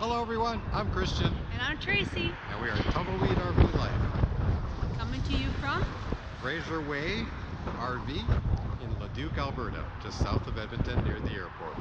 Hello everyone, I'm Christian. And I'm Tracy. And we are Tumbleweed RV Life. Coming to you from Fraserway RV in Leduc, Alberta, just south of Edmonton near the airport.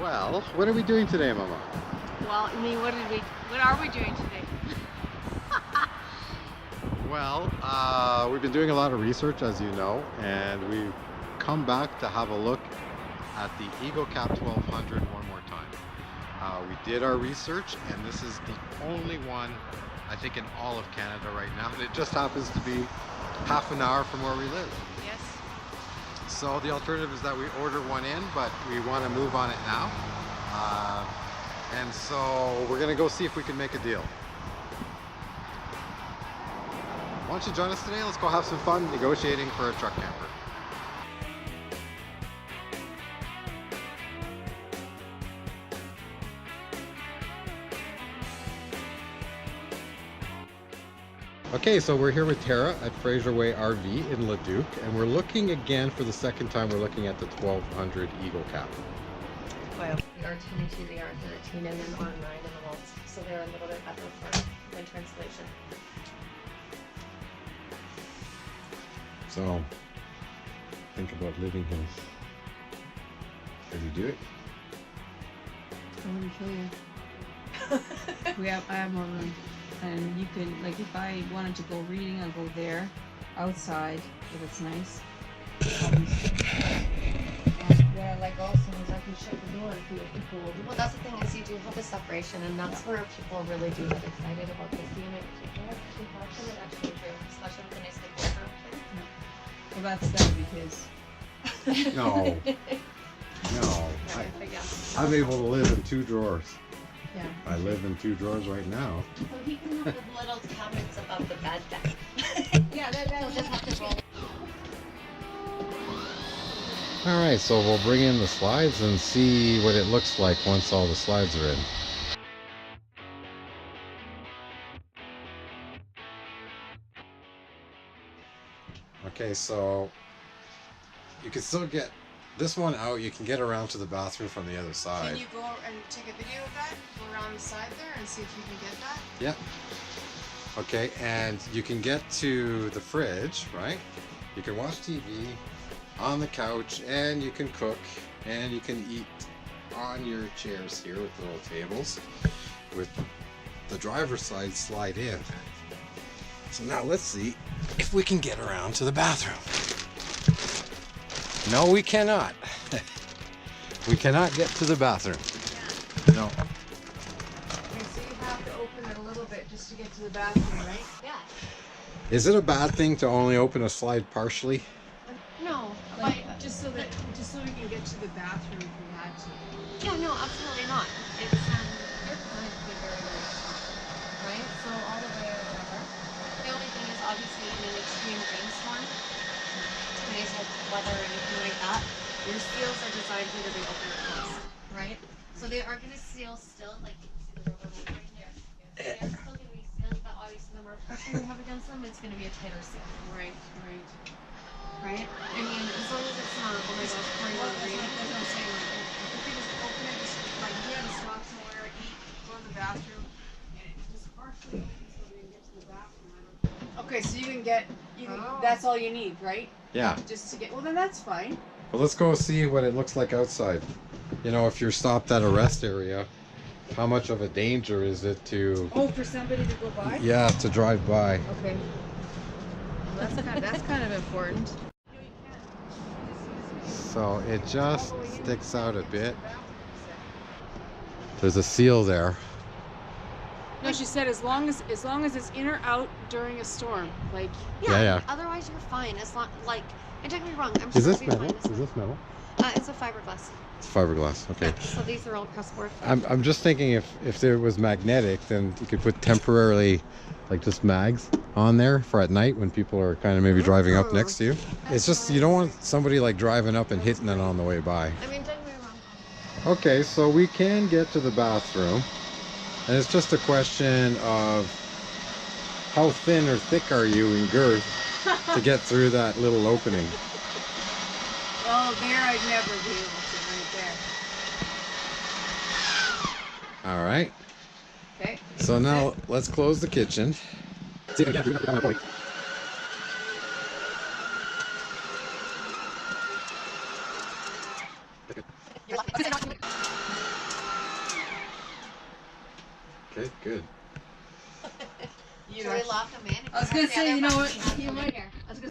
Well, what are we doing today, Mama? Well, I mean, what are we doing today? Well, we've been doing a lot of research, as you know, and we've come back to have a look at the Eagle Cap 1200 one more time. We did our research, and this is the only one, I think, in all of Canada right now, and it just happens to be half an hour from where we live. Yes. So the alternative is that we order one in, but we want to move on it now. And so we're going to go see if we can make a deal. Why don't you join us today? Let's go have some fun negotiating for a truck camper. Okay, so we're here with Tara at Fraserway RV in Leduc, and we're looking again for the second time. We're looking at the 1200 Eagle Cap. Well, the R22, the R13, and then R9 and the Waltz. So they're a little bit better for winter insulation. So, think about living here. Did you do it? I'm gonna show you. I have more room, and you can, like, if I wanted to go reading, I'll go there, outside, if it's nice. And what I like also is I can shut the door if you get cold. Well, that's the thing is you do have a separation, and that's where people really do get excited about this unit. People it actually do, especially with the nice big bedroom. Well, that's because. No. No. I'm able to live in 2 drawers. Yeah. I live in 2 drawers right now. So he can have the little cabinets above the bed then. Yeah, He'll just have to roll. Alright, so we'll bring in the slides and see what it looks like once all the slides are in. Okay, so you can still get this one out. You can get around to the bathroom from the other side. Can you go and take a video of that? Go around the side there and see if you can get that? Yeah. Okay, and you can get to the fridge, right? You can watch TV on the couch, and you can cook, and you can eat on your chairs here with the little tables with the driver's side slide in. So now let's see if we can get around to the bathroom. No, we cannot. We cannot get to the bathroom. No. Okay, so you have to open it a little bit just to get to the bathroom, right? Yeah. Is it a bad thing to only open a slide partially? No, like just so we can get to the bathroom if we had to. Yeah, no, absolutely not. It's you're going to be very, very strong, right? So all the way or whatever. The only thing is obviously in an extreme rainstorm, today's weather or anything like that, your seals are designed for you to be open or closed, right? So they are going to seal still, like you can see the rubber right there. They're still going to be sealed, but obviously the more pressure you have against them, it's going to be a tighter seal. Right. Right? I mean, as long as it's not, oh my gosh, pouring Well, over that's you. what I'm saying. Like, if you just open it, just like if you had to stop somewhere, eat, go to the bathroom, and it just partially open so we can get to the bathroom. Okay, so you can get, that's all you need, right? Yeah. Just to get, well then that's fine. Well, let's go see what it looks like outside. You know, if you're stopped at a rest area, how much of a danger is it to... Oh, for somebody to go by? Yeah, to drive by. Okay. Well, that's kind of important. So it just sticks out a bit. There's a seal there. No, she said as long as it's in or out during a storm, like. Yeah. Otherwise, you're fine. As long, like, and don't get me wrong, I'm Is sure this it'll be metal? fine. Is this metal? It's a fiberglass. It's fiberglass. Okay. Yeah, so these are all crossboard. I'm just thinking if there was magnetic, then you could put temporarily like just mags on there for at night when people are kind of maybe driving up next to you. It's just you don't want somebody like driving up and hitting it on the way by. I mean, don't get me wrong. Okay, so we can get to the bathroom, and it's just a question of how thin or thick are you in girth to get through that little opening. Oh, there I'd never be able to, right there. All right. Okay. So now let's close the kitchen. Okay, good. Should we lock them in? I was gonna say, you know what? You might. Here. I was gonna.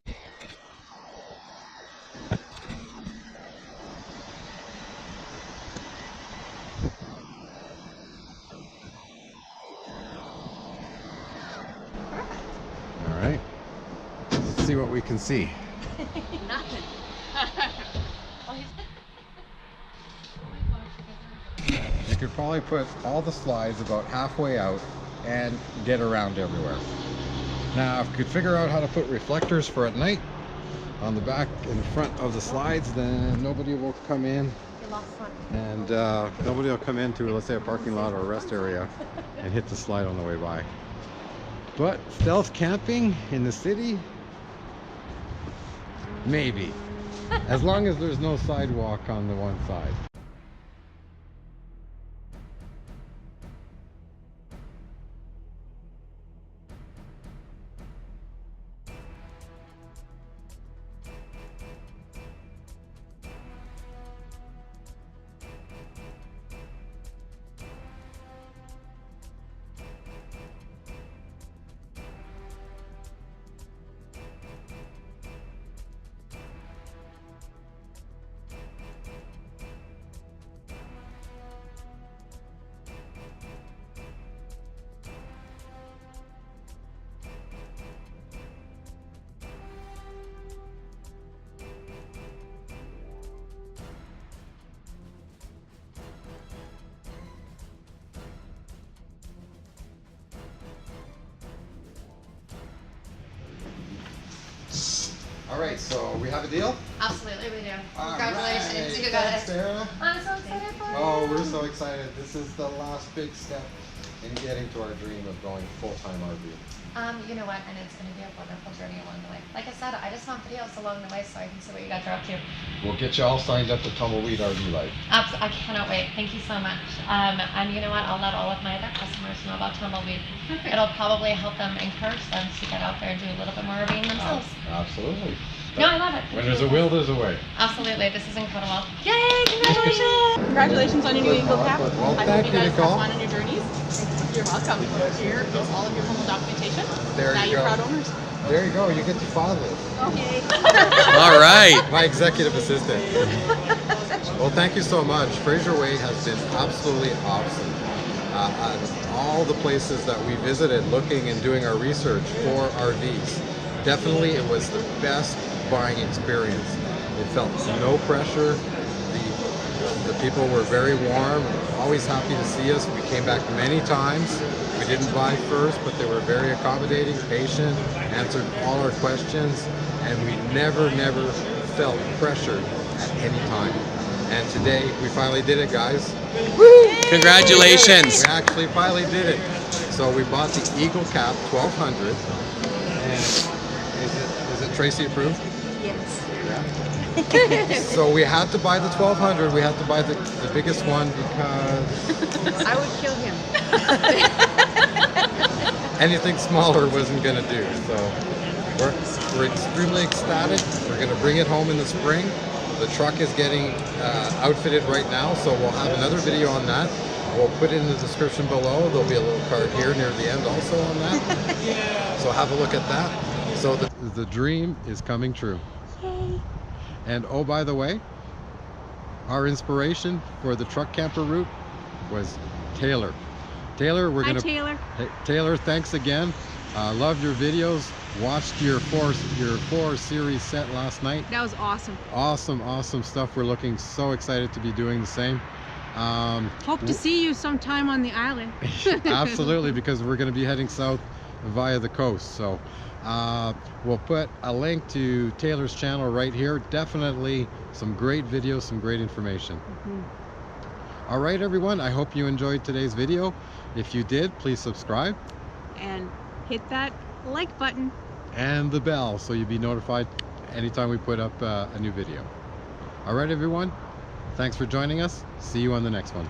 All right. Let's see what we can see. Nothing. You could probably put all the slides about halfway out and get around everywhere. Now, if you could figure out how to put reflectors for at night on the back and front of the slides, then nobody will come in, You lost one. and nobody will come into, let's say, a parking lot or a rest area and hit the slide on the way by. But stealth camping in the city, maybe, as long as there's no sidewalk on the one side. All right, so we have a deal? Absolutely, we do. All Congratulations, right. you got Thanks, it. Sarah. I'm so excited for you. Oh, we're so excited. This is the last big step in getting to our dream of going full-time RV. You know what, and it's going to be a wonderful journey along the way. Like I said, I just want videos along the way so I can see what you guys are up to. We'll get you all signed up to Tumbleweed RV Life. I cannot wait. Thank you so much. And you know what, I'll let all of my other customers know about Tumbleweed. Perfect. It'll probably help them, encourage them to get out there and do a little bit more RVing themselves. Absolutely. No, I love it. When there's a will, there's a way. Absolutely, this is incredible. Yay, congratulations! Congratulations on your new Eagle Cap. Well, I thank hope you, you guys Nicole. have fun on your journeys. You're welcome. Here is all of your formal documentation. There now you you're go. proud owners. There you go. You get to file this. Okay. All right. My executive assistant. Well, thank you so much. Fraserway has been absolutely awesome. All the places that we visited looking and doing our research for RVs, definitely it was the best buying experience. It felt no pressure. The people were very warm, always happy to see us. We came back many times. We didn't buy first, but they were very accommodating, patient, answered all our questions, and we never felt pressured at any time. And today, we finally did it, guys. Woo! Congratulations! We actually finally did it. So we bought the Eagle Cap 1200, and is it Tracey approved? Yes. Yeah. So we had to buy the 1200. We had to buy the biggest one because I would kill him. anything smaller wasn't gonna do. So we're extremely ecstatic. We're gonna bring it home in the spring. The truck is getting outfitted right now, so we'll have another video on that. We'll put it in the description below. There'll be a little card here near the end also on that. Yeah. So have a look at that. So the dream is coming true. And oh, by the way, our inspiration for the truck camper route was Taylor. Taylor, we're Hi, gonna. Taylor. Hey, Taylor, thanks again. Love your videos. Watched your four series set last night. That was awesome. Awesome stuff. We're looking so excited to be doing the same. Hope to see you sometime on the island. Absolutely, because we're going to be heading south via the coast. So we'll put a link to Taylor's channel right here. Definitely some great videos, some great information. All right, everyone, I hope you enjoyed today's video. If you did, please subscribe And hit that like button. and the bell so you'll be notified anytime we put up a new video. All right, everyone, thanks for joining us. See you on the next one.